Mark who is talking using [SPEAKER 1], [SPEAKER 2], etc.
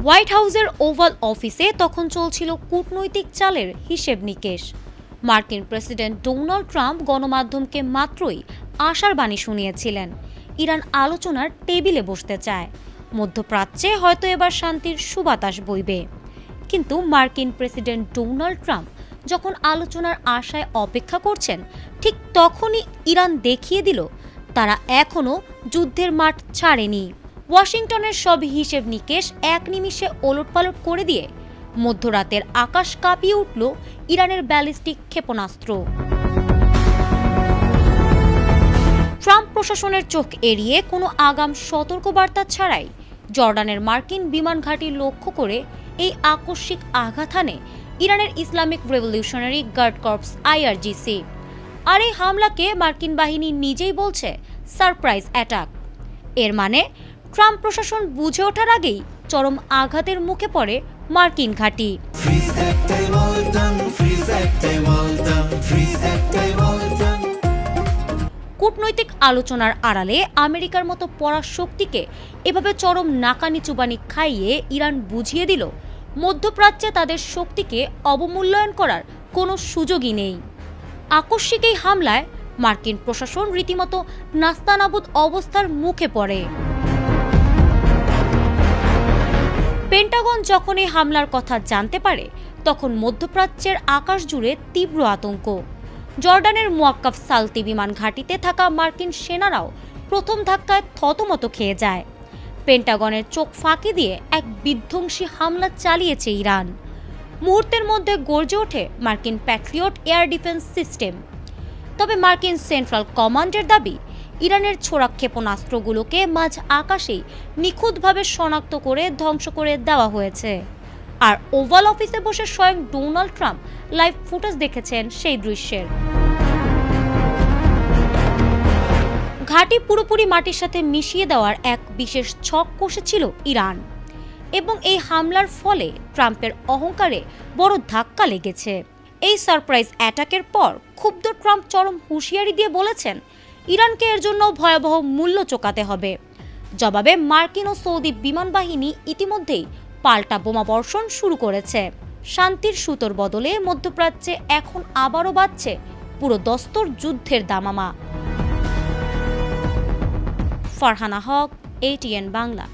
[SPEAKER 1] White হাউসের oval অফিসে তখন চলছিল কূটনৈতিক চালের হিসেব নিকেশ। মার্কিন প্রেসিডেন্ট ডোনাল্ড ট্রাম্প গণমাধ্যমকে মাত্রই আশার বাণী শুনিয়েছিলেন, ইরান আলোচনার টেবিলে বসতে চায়, মধ্যপ্রাচ্যে হয়তো এবার শান্তির সুবাতাস বইবে। কিন্তু মার্কিন প্রেসিডেন্ট ডোনাল্ড ট্রাম্প যখন আলোচনার আশায় অপেক্ষা করছেন, ঠিক তখনই ইরান দেখিয়ে দিল তারা এখনও যুদ্ধের মাঠ ছাড়েনি। ওয়াশিংটনের সব হিসেব নিকেশ এক নিমিষে ওলটপালট করে দিয়ে মধ্যরাতের আকাশ কাঁপিয়ে উঠল ইরানের ব্যালিস্টিক ক্ষেপণাস্ত্র। ট্রাম্প প্রশাসনের চোখ এড়িয়ে কোনো আগাম সতর্কবার্তা ছাড়াই জর্ডানের মার্কিন বিমান ঘাঁটি লক্ষ্য করে এই আকস্মিক আঘাত হানে ইরানের Islamic revolutionary guard corps IRGC। আর এই হামলাকে মার্কিন বাহিনী নিজেই বলছে সারপ্রাইজ অ্যাটাক। এর মানে ট্রাম্প প্রশাসন বুঝে ওঠার আগেই চরম আঘাতের মুখে পড়ে মার্কিন ঘাঁটি। কূটনৈতিক আলোচনার আড়ালে আমেরিকার মতো পরাশক্তিকে এভাবে চরম নাকানি চুবানি খাইয়ে ইরান বুঝিয়ে দিল মধ্যপ্রাচ্যে তাদের শক্তিকে অবমূল্যায়ন করার কোনো সুযোগই নেই। আকস্মিক এই হামলায় মার্কিন প্রশাসন রীতিমতো নাস্তানাবুদ অবস্থার মুখে পড়ে। পেন্টাগন যখন এই হামলার কথা জানতে পারে, তখন মধ্যপ্রাচ্যের আকাশ জুড়ে তীব্র আতঙ্ক। জর্ডানের মুয়াক্কাফ সালতি বিমান ঘাঁটিতে থাকা মার্কিন সেনারাও প্রথম ধাক্কায় থতমত খেয়ে যায়। পেন্টাগনের চোখ ফাঁকি দিয়ে এক বিধ্বংসী হামলা চালিয়েছে ইরান। মুহূর্তের মধ্যে গর্জে ওঠে মার্কিন প্যাট্রিয়ট এয়ার ডিফেন্স সিস্টেম। তবে মার্কিন সেন্ট্রাল কমান্ডের দাবি, ইরানের ছোড়া ক্ষেপণাস্ত্রগুলোকে মাঝ আকাশেই নিখুঁতভাবে শনাক্ত করে ধ্বংস করে দেওয়া হয়েছে। আর ওভাল অফিসে বসে স্বয়ং ডোনাল্ড ট্রাম্প লাইভ ফুটেজ দেখেছেন সেই দৃশ্যের। ঘাঁটি পুরোপুরি মাটির সাথে মিশিয়ে দেওয়ার এক বিশেষ ছক কষেছিল ইরান, এবং এই হামলার ফলে ট্রাম্পের অহংকারে বড় ধাক্কা লেগেছে। এই সারপ্রাইজ অ্যাটাকের পর ক্ষুব্ধ ট্রাম্প চরম হুঁশিয়ারি দিয়ে বলেছেন, ইরানকে এর জন্য ভয়াবহ মূল্য চোকাতে হবে। জবাবে মার্কিন ও সৌদি বিমান বাহিনী ইতিমধ্যেই পাল্টা বোমাবর্ষণ শুরু করেছে। শান্তির সুতোর বদলে মধ্যপ্রাচ্যে এখন আবারও বাজছে পুরো দস্তর যুদ্ধের দামামা। ফারহানা হক, ATN বাংলা।